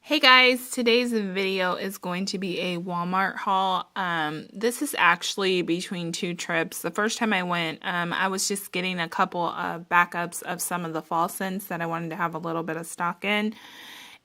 Hey guys, today's video is going to be a Walmart haul. This is actually between two trips. The first time I went, I was just getting a couple of backups of some of the fall scents that I wanted to have a little bit of stock in.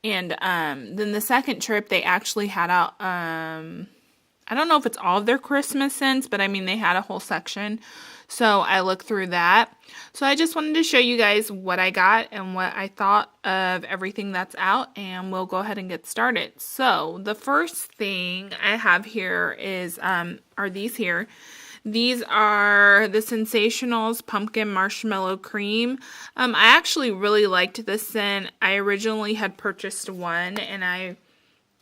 And then the second trip, they actually had out, I don't know if it's all of their Christmas scents, but I mean, they had a whole section. So I looked through that. So I just wanted to show you guys what I got and what I thought of everything that's out, and we'll go ahead and get started. So the first thing I have here is are these here. These are the Sensationals Pumpkin Marshmallow Cream. I actually really liked this scent. I originally had purchased one and I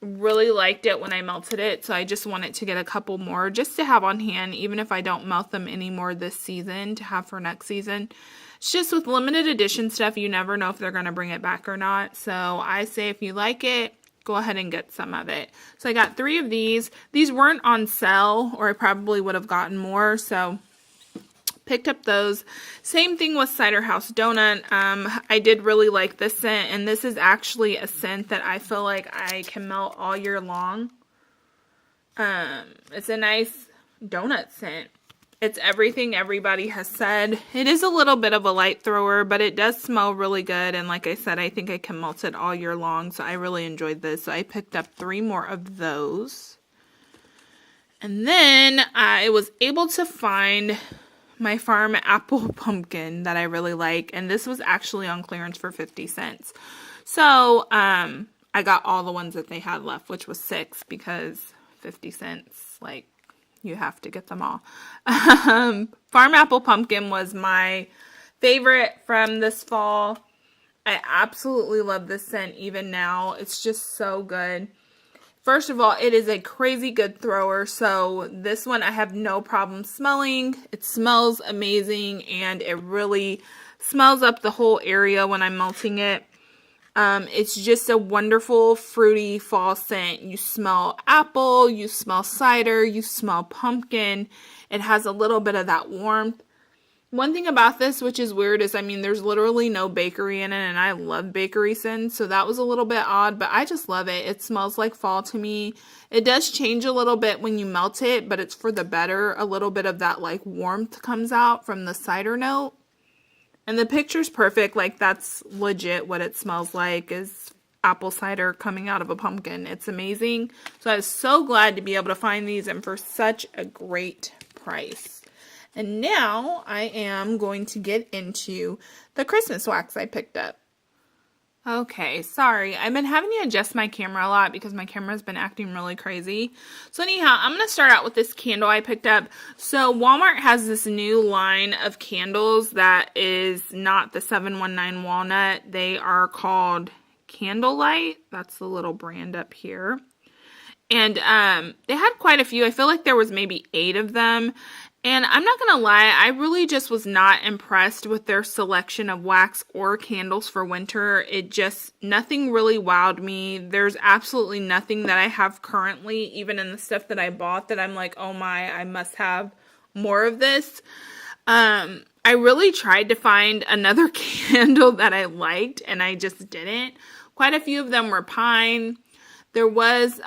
really liked it when I melted it, so I just wanted to get a couple more just to have on hand, even if I don't melt them anymore this season, to have for next season. It's just with limited edition stuff, you never know if they're going to bring it back or not, so I say if you like it, go ahead and get some of it. So I got 3 of these. These weren't on sale, or I probably would have gotten more, so picked up those. Same thing with Cider House Donut. I did really like this scent, and this is actually a scent that I feel like I can melt all year long. It's a nice donut scent. It's everything everybody has said. It is a little bit of a light thrower, but it does smell really good, and like I said, I think I can melt it all year long, so I really enjoyed this. So I picked up 3 more of those. And then I was able to find my farm apple pumpkin that I really like, and this was actually on clearance for 50 cents. So I got all the ones that they had left, which was 6, because 50 cents, like, you have to get them all. Farm apple pumpkin was my favorite from this fall. I absolutely love this scent even now. It's just so good. First of all, it is a crazy good thrower, so this one I have no problem smelling. It smells amazing, and it really smells up the whole area when I'm melting it. It's just a wonderful fruity fall scent. You smell apple, you smell cider, you smell pumpkin. It has a little bit of that warmth. One thing about this, which is weird, is, I mean, there's literally no bakery in it, and I love bakery scents, so that was a little bit odd, but I just love it. It smells like fall to me. It does change a little bit when you melt it, but it's for the better. A little bit of that, like, warmth comes out from the cider note. And the picture's perfect. Like, that's legit what it smells like, is apple cider coming out of a pumpkin. It's amazing. So I was so glad to be able to find these, and for such a great price. And now I am going to get into the Christmas wax I picked up. Okay, sorry. I've been having to adjust my camera a lot because my camera's been acting really crazy. So anyhow, I'm going to start out with this candle I picked up. So Walmart has this new line of candles that is not the 719 walnut. They are called Candlelight. That's the little brand up here. And they had quite a few. I feel like there was maybe 8 of them. And I'm not going to lie, I really just was not impressed with their selection of wax or candles for winter. Nothing really wowed me. There's absolutely nothing that I have currently, even in the stuff that I bought, that I'm like, oh my, I must have more of this. I really tried to find another candle that I liked, and I just didn't. Quite a few of them were pine. There was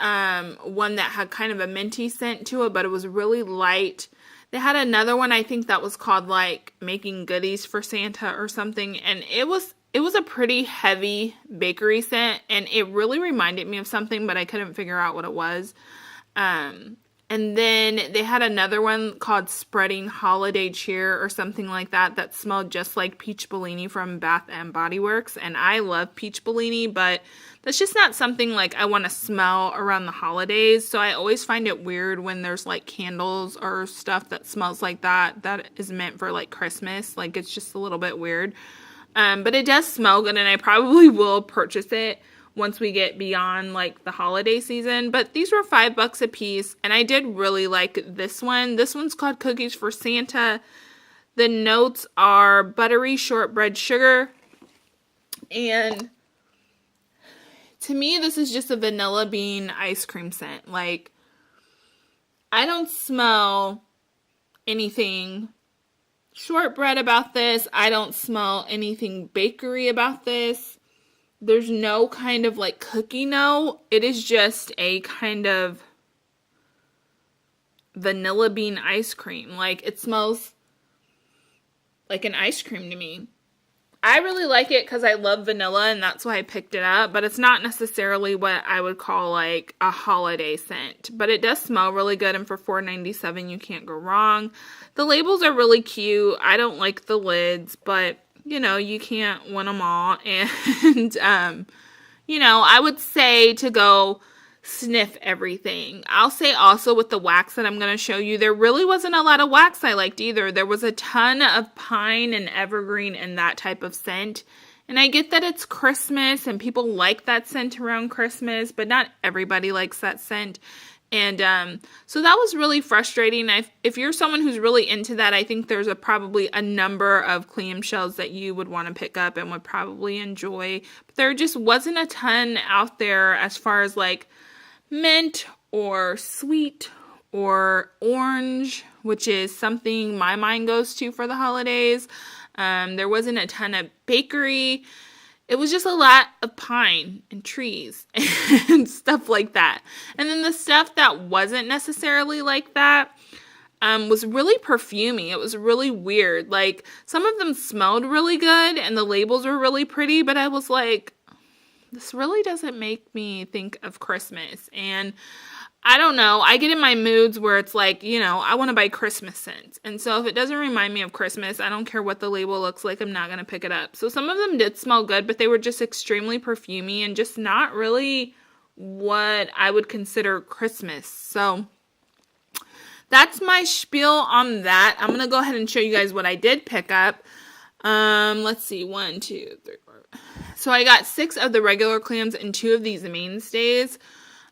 one that had kind of a minty scent to it, but it was really light. They had another one, I think, that was called, like, Making Goodies for Santa or something, and it was a pretty heavy bakery scent, and it really reminded me of something, but I couldn't figure out what it was. And then they had another one called Spreading Holiday Cheer or something like that, that smelled just like Peach Bellini from Bath and Body Works, and I love Peach Bellini, but that's just not something like I want to smell around the holidays. So I always find it weird when there's like candles or stuff that smells like that is meant for like Christmas. Like, it's just a little bit weird. But it does smell good, and I probably will purchase it once we get beyond like the holiday season. But these were $5 a piece, and I did really like this one. This one's called Cookies for Santa. The notes are buttery shortbread sugar, and to me, this is just a vanilla bean ice cream scent. Like, I don't smell anything shortbread about this. I don't smell anything bakery about this. there's no kind of like cookie note. It is just a kind of vanilla bean ice cream. Like, it smells like an ice cream to me. I really like it because I love vanilla, and that's why I picked it up, but it's not necessarily what I would call like a holiday scent, but it does smell really good, and for $4.97 you can't go wrong. The labels are really cute. I don't like the lids, but you know, you can't win them all, and you know, I would say to go sniff everything. I'll say also with the wax that I'm going to show you, there really wasn't a lot of wax I liked either. There was a ton of pine and evergreen and that type of scent. And I get that it's Christmas and people like that scent around Christmas, but not everybody likes that scent. And so that was really frustrating. If you're someone who's really into that, I think there's probably a number of clamshells that you would want to pick up and would probably enjoy. But there just wasn't a ton out there as far as like mint or sweet or orange, which is something my mind goes to for the holidays. There wasn't a ton of bakery. It was just a lot of pine and trees and stuff like that. And then the stuff that wasn't necessarily like that was really perfumey. It was really weird. Like, some of them smelled really good and the labels were really pretty, but I was like, this really doesn't make me think of Christmas. And I don't know, I get in my moods where it's like, you know, I want to buy Christmas scents. And so if it doesn't remind me of Christmas, I don't care what the label looks like, I'm not going to pick it up. So some of them did smell good, but they were just extremely perfumey and just not really what I would consider Christmas. So that's my spiel on that. I'm going to go ahead and show you guys what I did pick up. Let's see, 1, 2, 3, 4. So I got 6 of the regular clams and 2 of these mainstays.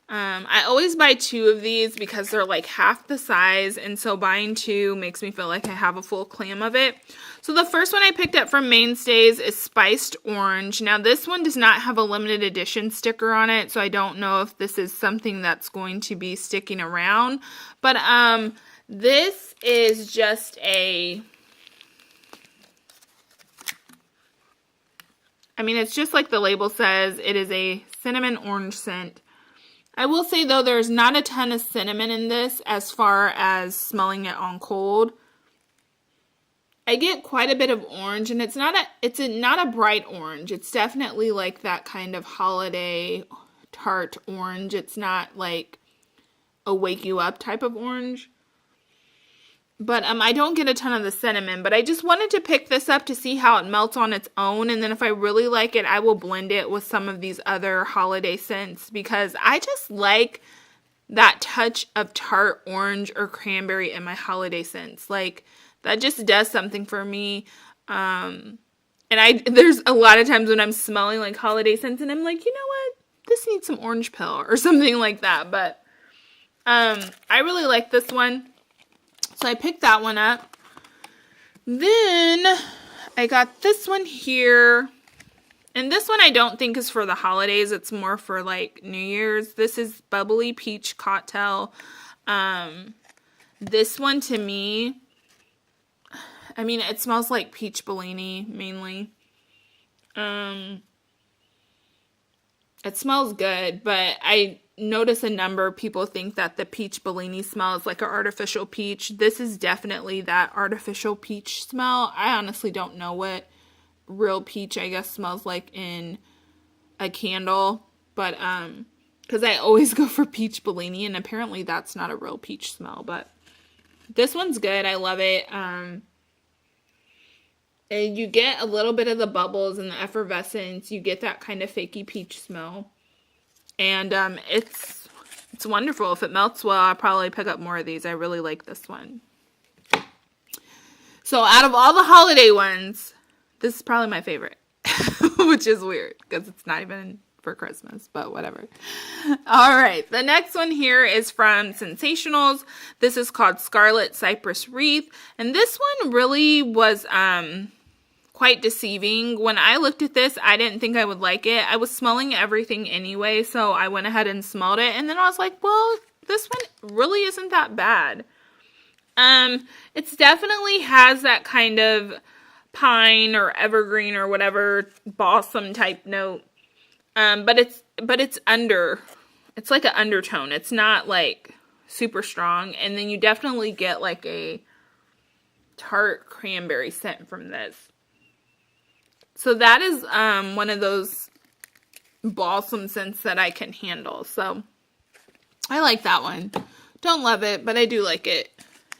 I always buy 2 of these because they're like half the size, and so buying 2 makes me feel like I have a full clam of it. So the first one I picked up from Mainstays is Spiced Orange. Now this one does not have a limited edition sticker on it, so I don't know if this is something that's going to be sticking around. But this is just it's just like the label says, it is a cinnamon orange scent. I will say though, there's not a ton of cinnamon in this as far as smelling it on cold. I get quite a bit of orange, and it's not a bright orange. It's definitely like that kind of holiday tart orange. It's not like a wake you up type of orange. But I don't get a ton of the cinnamon, but I just wanted to pick this up to see how it melts on its own, and then if I really like it, I will blend it with some of these other holiday scents, because I just like that touch of tart orange or cranberry in my holiday scents. Like, that just does something for me. And there's a lot of times when I'm smelling like holiday scents and I'm like, you know what? This needs some orange peel or something like that. But I really like this one. So I picked that one up. Then I got this one here. And this one I don't think is for the holidays. It's more for like New Year's. This is Bubbly Peach Cocktail. This one to me, it smells like peach Bellini mainly. It smells good, but I notice a number of people think that the peach Bellini smells like an artificial peach. This is definitely that artificial peach smell. I honestly don't know what real peach, I guess, smells like in a candle, but because I always go for peach Bellini, and apparently that's not a real peach smell, but this one's good. I love it. And you get a little bit of the bubbles and the effervescence. You get that kind of fakey peach smell. And it's wonderful. If it melts well, I'll probably pick up more of these. I really like this one. So out of all the holiday ones, this is probably my favorite. Which is weird because it's not even for Christmas, but whatever. All right, the next one here is from Sensationals. This is called Scarlet Cypress Wreath, and this one really was quite deceiving. When I looked at this, I didn't think I would like it. I was smelling everything anyway, so I went ahead and smelled it, and then I was like, well, this one really isn't that bad. It's definitely has that kind of pine or evergreen or whatever balsam type note. But it's like an undertone. It's not like super strong. And then you definitely get like a tart cranberry scent from this. So that is one of those balsam scents that I can handle. So I like that one. Don't love it, but I do like it.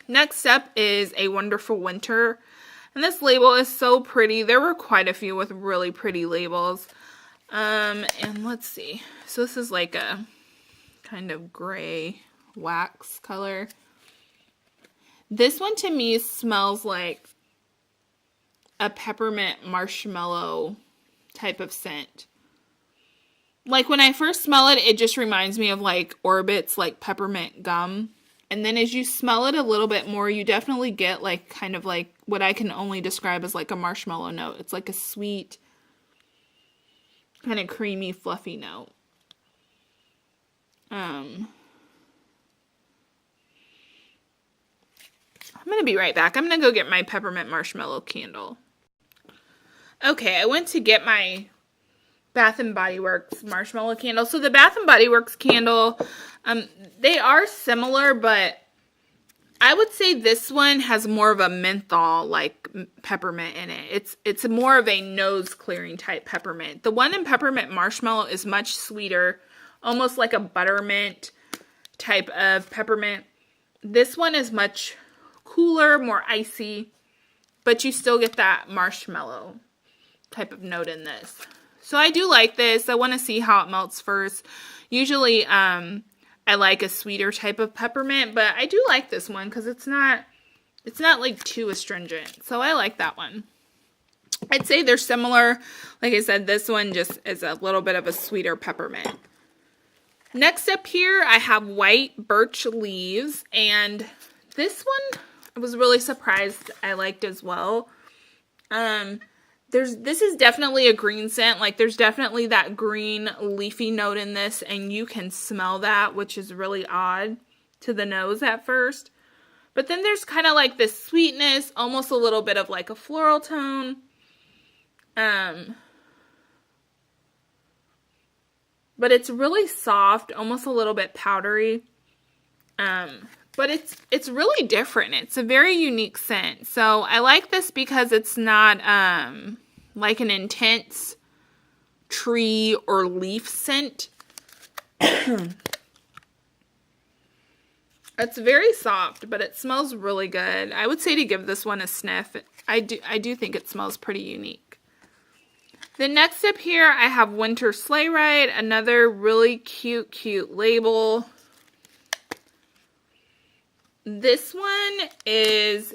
Next up is A Wonderful Winter. And this label is so pretty. There were quite a few with really pretty labels. And let's see. So this is like a kind of gray wax color. This one to me smells like a peppermint marshmallow type of scent. Like when I first smell it, it just reminds me of like Orbit's like peppermint gum. And then as you smell it a little bit more, you definitely get like kind of like what I can only describe as like a marshmallow note. It's like a sweet, kind of creamy, fluffy note. I'm going to be right back. I'm going to go get my peppermint marshmallow candle. Okay, I went to get my Bath & Body Works marshmallow candle. So the Bath & Body Works candle, they are similar, but I would say this one has more of a menthol like peppermint in it. It's more of a nose clearing type peppermint. The one in peppermint marshmallow is much sweeter, almost like a buttermint type of peppermint. This one is much cooler, more icy, but you still get that marshmallow type of note in this. So I do like this. I want to see how it melts first. Usually I like a sweeter type of peppermint, but I do like this one because it's not like too astringent. So I like that one. I'd say they're similar. Like I said, this one just is a little bit of a sweeter peppermint. Next up here, I have White Birch Leaves, and this one I was really surprised I liked as well. This is definitely a green scent. Like there's definitely that green leafy note in this, and you can smell that, which is really odd to the nose at first. But then there's kind of like this sweetness, almost a little bit of like a floral tone. But it's really soft, almost a little bit powdery. But it's really different. It's a very unique scent. So I like this because it's not like an intense tree or leaf scent. It's very soft, but it smells really good. I would say to give this one a sniff. I do think it smells pretty unique. Then next up here, I have Winter Sleigh Ride, another really cute label. This one is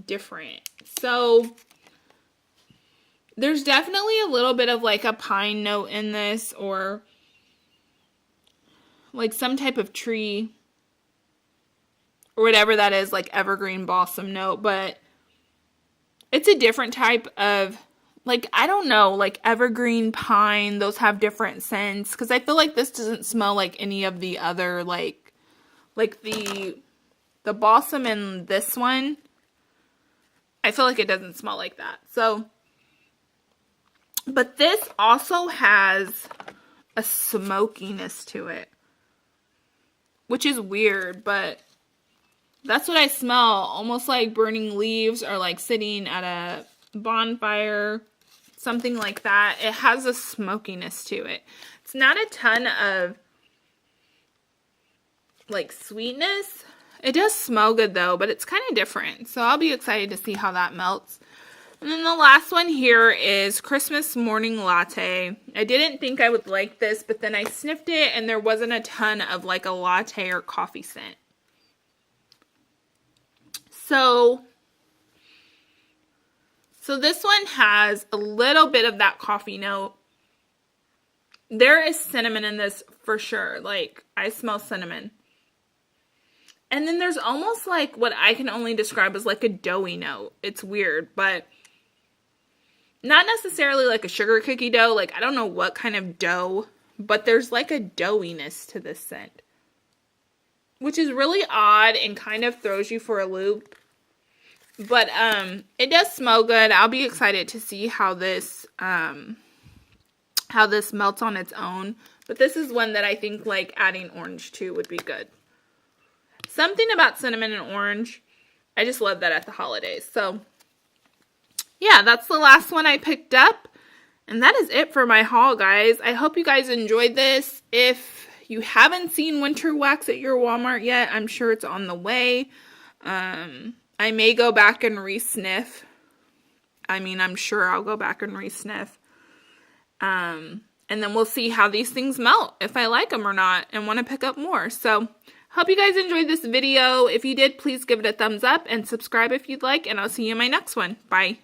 different. So there's definitely a little bit of like a pine note in this, or like some type of tree or whatever that is, like evergreen balsam note, but it's a different type of, like, I don't know, like evergreen pine. Those have different scents, because I feel like this doesn't smell like any of the other, like the balsam in this one. I feel like it doesn't smell like that. So, but this also has a smokiness to it, which is weird, but that's what I smell. Almost like burning leaves, or like sitting at a bonfire, something like that. It has a smokiness to it. It's not a ton of like sweetness. It does smell good though, but it's kind of different. So I'll be excited to see how that melts. And then the last one here is Christmas Morning Latte. I didn't think I would like this, but then I sniffed it and there wasn't a ton of like a latte or coffee scent. So this one has a little bit of that coffee note. There is cinnamon in this for sure. Like, I smell cinnamon. And then there's almost like what I can only describe as like a doughy note. It's weird, but not necessarily like a sugar cookie dough. Like, I don't know what kind of dough, but there's like a doughiness to this scent, which is really odd and kind of throws you for a loop. But it does smell good. I'll be excited to see how this how this melts on its own. But this is one that I think like adding orange to would be good. Something about cinnamon and orange. I just love that at the holidays. So yeah, that's the last one I picked up. And that is it for my haul, guys. I hope you guys enjoyed this. If you haven't seen winter wax at your Walmart yet, I'm sure it's on the way. I may go back and re-sniff. I mean, I'm sure I'll go back and re-sniff. And then we'll see how these things melt, if I like them or not, and want to pick up more. So, hope you guys enjoyed this video. If you did, please give it a thumbs up and subscribe if you'd like, and I'll see you in my next one. Bye.